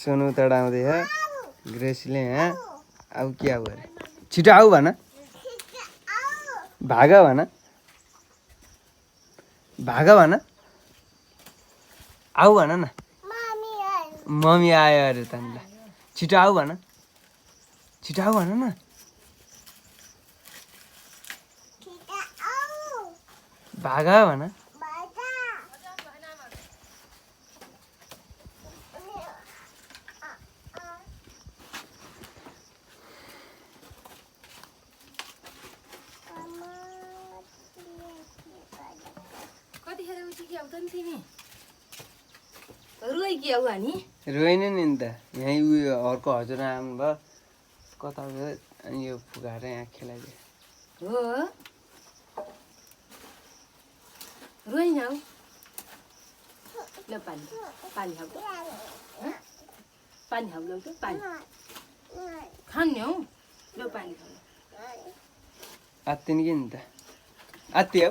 सोनू तडाउँदै है ग्रेसले हाँ अब क्या हो अरे छिटो आऊ भन भाग भन भाग भन आऊ भन न मम्मी आयो अरे त ल छिटो आऊ भन न भाग भन रोइन नि त यहीँ उयो अर्को हजुर आउनुभयो कता गयो अनि यो फुकाएर यहाँ खेलाइदियो हो रोइन आऊ ल पानी पानी खाऊ त पानी खाऊ ल त पानी खाने हौ ल पानी खाऊ आत्तिन कि नि त आत्ति हौ